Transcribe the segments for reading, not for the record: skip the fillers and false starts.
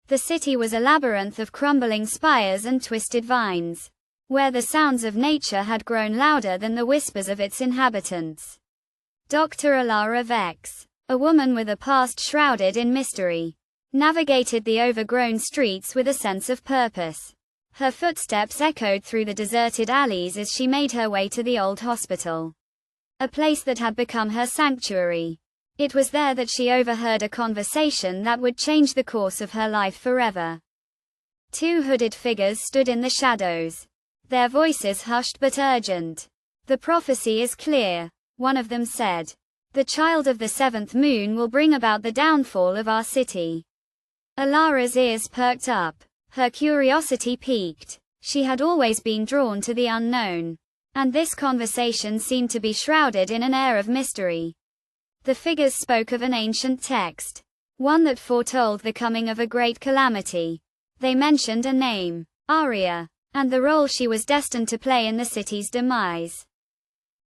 The city was a labyrinth of crumbling spires and twisted vines, where the sounds of nature had grown louder than the whispers of its inhabitants. Dr. Elara Vex, a woman with a past shrouded in mystery, navigated the overgrown streets with a sense of purpose. Her footsteps echoed through the deserted alleys as she made her way to the old hospital, a place that had become her sanctuary. It was there that she overheard a conversation that would change the course of her life forever. Two hooded figures stood in the shadows, their voices hushed but urgent. "The prophecy is clear," one of them said. "The child of the seventh moon will bring about the downfall of our city." Elara's ears perked up. Her curiosity piqued. She had always been drawn to the unknown, and this conversation seemed to be shrouded in an air of mystery. The figures spoke of an ancient text, one that foretold the coming of a great calamity. They mentioned a name, Aria, and the role she was destined to play in the city's demise.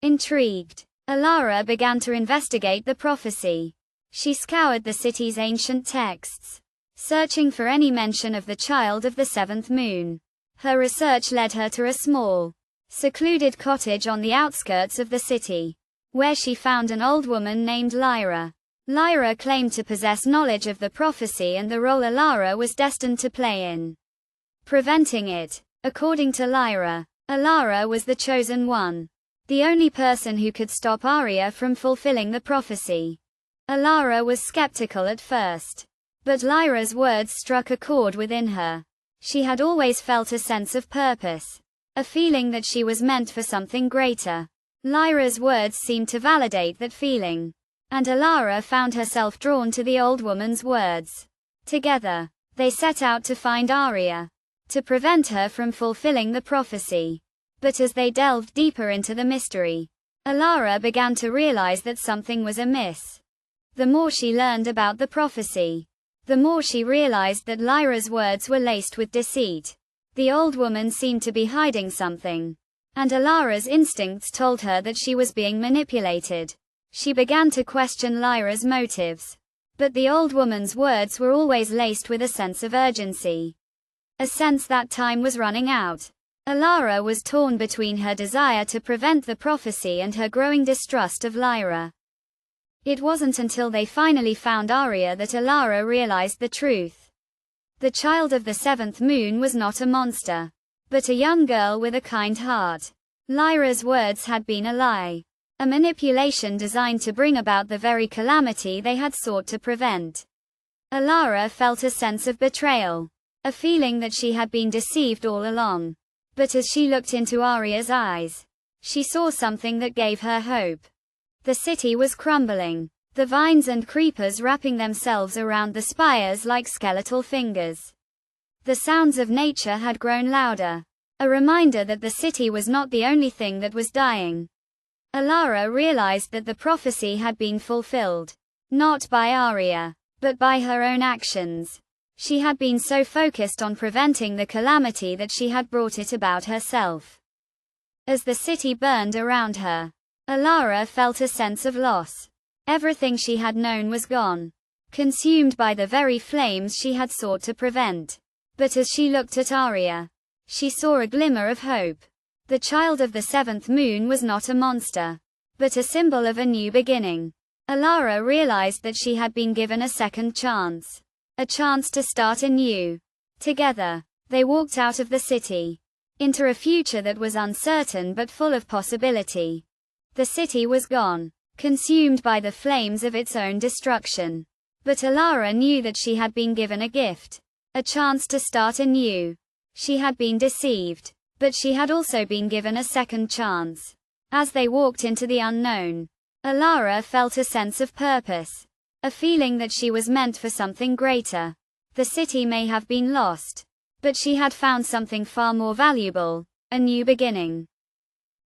Intrigued, Elara began to investigate the prophecy. She scoured the city's ancient texts, searching for any mention of the child of the seventh moon. Her research led her to a small, secluded cottage on the outskirts of the city, where she found an old woman named Lyra. Lyra claimed to possess knowledge of the prophecy and the role Elara was destined to play in preventing it. According to Lyra, Elara was the chosen one, the only person who could stop Aria from fulfilling the prophecy. Elara was skeptical at first, but Lyra's words struck a chord within her. She had always felt a sense of purpose, a feeling that she was meant for something greater. Lyra's words seemed to validate that feeling, and Elara found herself drawn to the old woman's words. Together, they set out to find Aria, to prevent her from fulfilling the prophecy. But as they delved deeper into the mystery, Elara began to realize that something was amiss. The more she learned about the prophecy, the more she realized that Lyra's words were laced with deceit. The old woman seemed to be hiding something, and Elara's instincts told her that she was being manipulated. She began to question Lyra's motives, but the old woman's words were always laced with a sense of urgency, a sense that time was running out. Elara was torn between her desire to prevent the prophecy and her growing distrust of Lyra. It wasn't until they finally found Aria that Elara realized the truth. The child of the seventh moon was not a monster, but a young girl with a kind heart. Lyra's words had been a lie, a manipulation designed to bring about the very calamity they had sought to prevent. Elara felt a sense of betrayal, a feeling that she had been deceived all along. But as she looked into Aria's eyes, she saw something that gave her hope. The city was crumbling, the vines and creepers wrapping themselves around the spires like skeletal fingers. The sounds of nature had grown louder, a reminder that the city was not the only thing that was dying. Elara realized that the prophecy had been fulfilled, not by Aria, but by her own actions. She had been so focused on preventing the calamity that she had brought it about herself. As the city burned around her, Elara felt a sense of loss. Everything she had known was gone, consumed by the very flames she had sought to prevent. But as she looked at Aria, she saw a glimmer of hope. The child of the seventh moon was not a monster, but a symbol of a new beginning. Elara realized that she had been given a second chance, a chance to start anew. Together, they walked out of the city, into a future that was uncertain but full of possibility. The city was gone, consumed by the flames of its own destruction. But Elara knew that she had been given a gift, a chance to start anew. She had been deceived, but she had also been given a second chance. As they walked into the unknown, Elara felt a sense of purpose, a feeling that she was meant for something greater. The city may have been lost, but she had found something far more valuable, a new beginning.